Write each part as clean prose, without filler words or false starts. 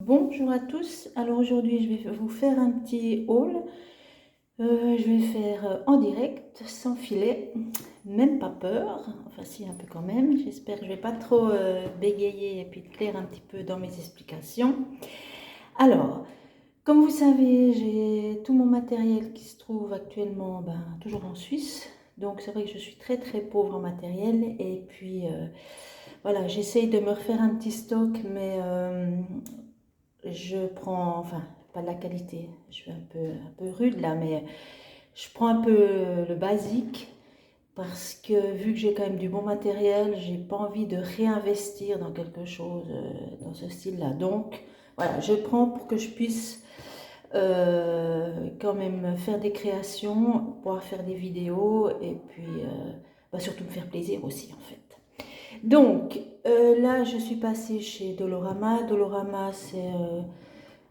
Bonjour à tous. Alors aujourd'hui je vais vous faire un petit haul. Je vais faire en direct, sans filet, même pas peur, enfin si un peu quand même. J'espère que je vais pas trop bégayer et puis clair un petit peu dans mes explications. Alors, comme vous savez, j'ai tout mon matériel qui se trouve actuellement toujours en Suisse. Donc c'est vrai que je suis très pauvre en matériel et puis voilà, j'essaye de me refaire un petit stock, mais je prends, enfin, pas de la qualité, je suis un peu rude là, mais je prends un peu le basique parce que vu que j'ai quand même du bon matériel, j'ai pas envie de réinvestir dans quelque chose dans ce style-là. Donc voilà, je prends pour que je puisse quand même faire des créations, pouvoir faire des vidéos et puis surtout me faire plaisir aussi en fait. Donc là, je suis passée chez Dolorama. Dolorama,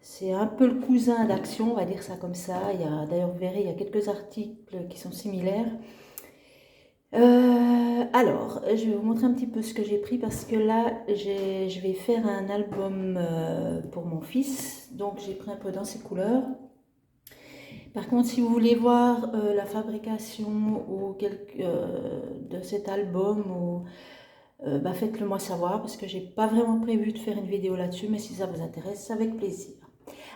c'est un peu le cousin d'Action, on va dire ça comme ça. Il y a, d'ailleurs, vous verrez, il y a quelques articles qui sont similaires. Alors, je vais vous montrer un petit peu ce que j'ai pris parce que là, je vais faire un album pour mon fils. Donc, j'ai pris un peu dans ces couleurs. Par contre, si vous voulez voir la fabrication de cet album, faites-le moi savoir parce que j'ai pas vraiment prévu de faire une vidéo là-dessus, mais si ça vous intéresse, avec plaisir.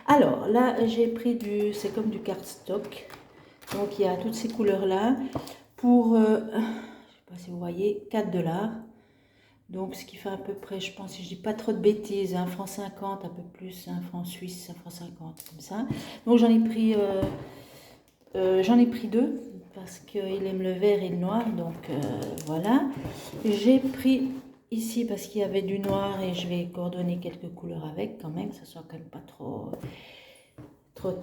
Alors là, j'ai pris c'est comme du cardstock, donc il y a toutes ces couleurs-là pour, je sais pas si vous voyez, 4 $. Donc ce qui fait à peu près, je pense, si je dis pas trop de bêtises, 1 franc 50, un peu plus, 1 franc suisse, 1 franc 50, comme ça. Donc j'en ai pris deux parce qu'il aime le vert et le noir, donc voilà. J'ai pris ici parce qu'il y avait du noir et je vais coordonner quelques couleurs avec quand même, que ça soit quand même pas trop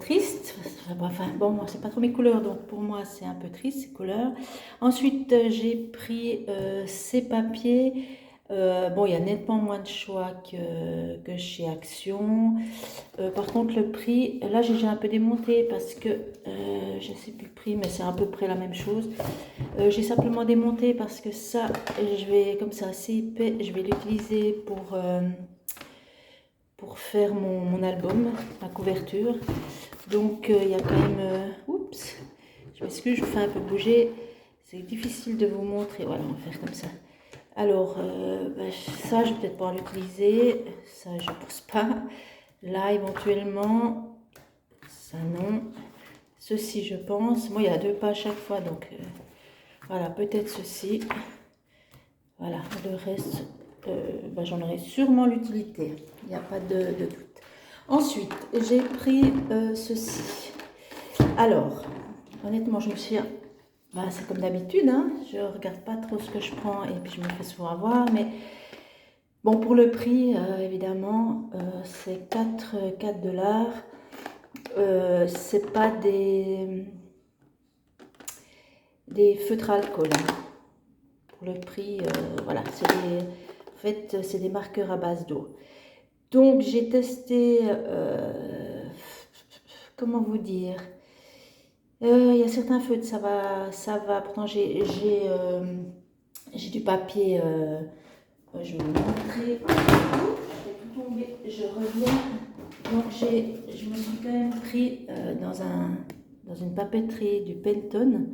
triste. Enfin bon, moi c'est pas trop mes couleurs, donc pour moi c'est un peu triste ces couleurs. Ensuite j'ai pris ces papiers. Bon, il y a nettement moins de choix que chez Action. Par contre, le prix, là j'ai un peu démonté parce que je ne sais plus le prix, mais c'est à peu près la même chose. J'ai simplement démonté parce que ça, je vais, comme ça, assez épais, je vais l'utiliser pour faire mon album, ma couverture. Donc il y a quand même, oups, je m'excuse, je vous fais un peu bouger, c'est difficile de vous montrer, voilà, on va faire comme ça. Alors, ça, je vais peut-être pouvoir l'utiliser. Ça, je ne pense pas. Là, éventuellement, ça, non. Ceci, je pense. Moi, il y a 2 pas à chaque fois, donc voilà, peut-être ceci. Voilà, le reste, j'en aurai sûrement l'utilité. Il n'y a pas de doute. Ensuite, j'ai pris ceci. Alors, honnêtement, je me suis... c'est comme d'habitude, hein, je ne regarde pas trop ce que je prends et puis je me fais souvent avoir, mais bon, pour le prix, évidemment, c'est 4 $. C'est pas des feutres à alcool, hein. Pour le prix, voilà, en fait, c'est des marqueurs à base d'eau. Donc, j'ai testé, comment vous dire, il y a certains feutres, ça va. Pourtant, j'ai du papier, je vais vous montrer. Je vais tout tomber, je reviens. Donc, je me suis quand même pris dans une papeterie du Penton.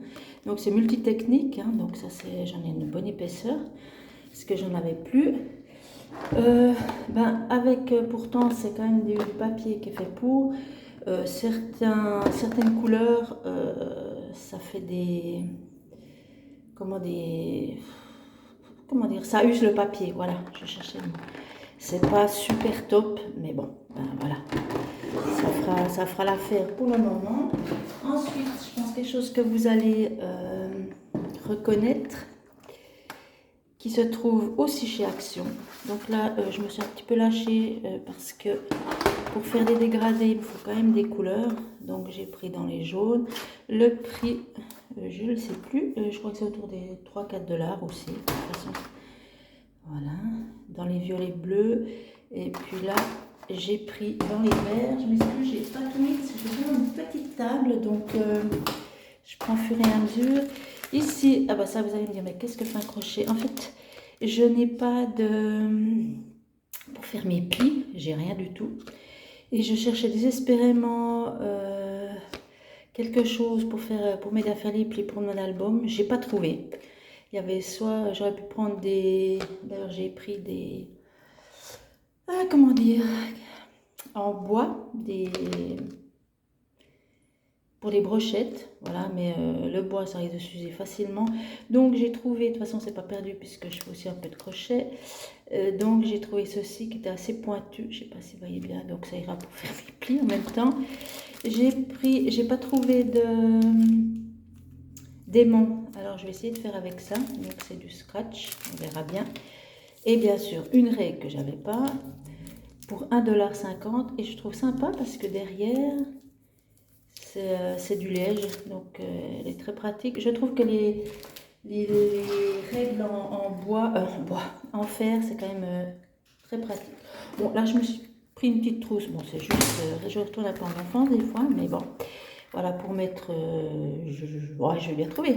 Donc, c'est multitechnique, hein, donc ça, j'en ai une bonne épaisseur, parce que j'en avais plus. Pourtant, c'est quand même du papier qui est fait pour. Certaines couleurs, ça fait comment dire, ça use le papier, voilà, je cherchais le mot. C'est pas super top, mais bon, voilà, ça fera l'affaire pour le moment. Ensuite, je pense quelque chose que vous allez reconnaître, qui se trouve aussi chez Action. Donc là, je me suis un petit peu lâchée parce que pour faire des dégradés, il me faut quand même des couleurs. Donc j'ai pris dans les jaunes. Le prix, je ne le sais plus, je crois que c'est autour des 3-4 $ aussi, de toute façon. Voilà, dans les violets bleus. Et puis là, j'ai pris dans les verts. Je m'excuse, j'ai pas tout mis, j'ai vraiment une petite table, donc je prends au fur et à mesure. Ici, ça vous allez me dire, mais qu'est-ce que fait un crochet? En fait, je n'ai pas de... Pour faire mes plis, j'ai rien du tout. Et je cherchais désespérément quelque chose pour m'aider à faire les plis pour mon album. J'ai pas trouvé. Il y avait soit, j'aurais pu prendre des... D'ailleurs, j'ai pris des... comment dire? En bois, pour les brochettes, voilà, mais le bois ça risque de s'user facilement, donc j'ai trouvé, de toute façon c'est pas perdu puisque je fais aussi un peu de crochet, donc j'ai trouvé ceci qui était assez pointu, je sais pas si vous voyez bien, donc ça ira pour faire mes plis en même temps. J'ai pas trouvé d'aimant, alors je vais essayer de faire avec ça, donc c'est du scratch, on verra bien, et bien sûr une règle que j'avais pas, pour 1,50 $, et je trouve sympa parce que derrière c'est du liège, donc elle est très pratique. Je trouve que les règles en bois, en fer, c'est quand même très pratique. Bon, là je me suis pris une petite trousse, bon c'est juste, je retourne un peu en enfance des fois, mais bon, voilà pour mettre, ouais, je vais bien trouver.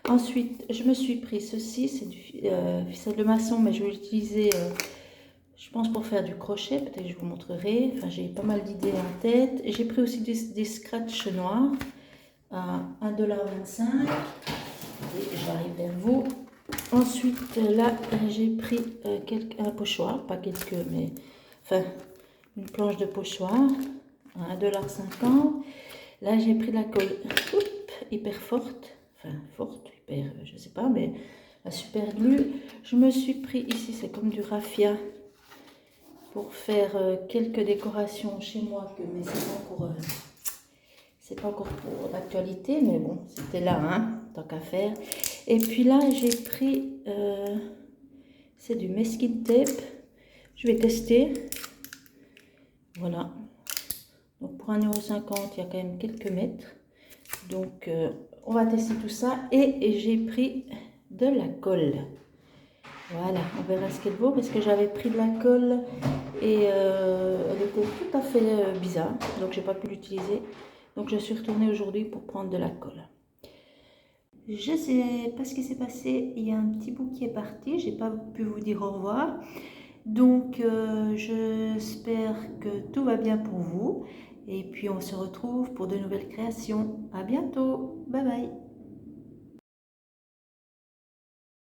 Ensuite, je me suis pris ceci, c'est du ficelle de maçon, mais je vais l'utiliser, je pense, pour faire du crochet, peut-être que je vous montrerai. Enfin, j'ai pas mal d'idées en tête. J'ai pris aussi des scratchs noirs à 1,25 $. Et j'arrive vers vous. Ensuite, là, j'ai pris un pochoir, pas quelques, mais enfin, une planche de pochoir à 1,50 $. Là, j'ai pris la colle hyper forte, enfin forte, hyper, je sais pas, mais la super glue. Je me suis pris ici, c'est comme du raffia pour faire quelques décorations chez moi, mais c'est pas encore pour l'actualité, mais bon, c'était là, hein, tant qu'à faire. Et puis là, j'ai pris, c'est du masking tape. Je vais tester. Voilà. Donc pour 1,50 €, il y a quand même quelques mètres. Donc on va tester tout ça. Et j'ai pris de la colle. Voilà, on verra ce qu'elle vaut parce que j'avais pris de la colle et elle était tout à fait bizarre, donc j'ai pas pu l'utiliser. Donc je suis retournée aujourd'hui pour prendre de la colle. Je sais pas ce qui s'est passé, il y a un petit bout qui est parti, j'ai pas pu vous dire au revoir. Donc j'espère que tout va bien pour vous et puis on se retrouve pour de nouvelles créations. À bientôt, bye bye.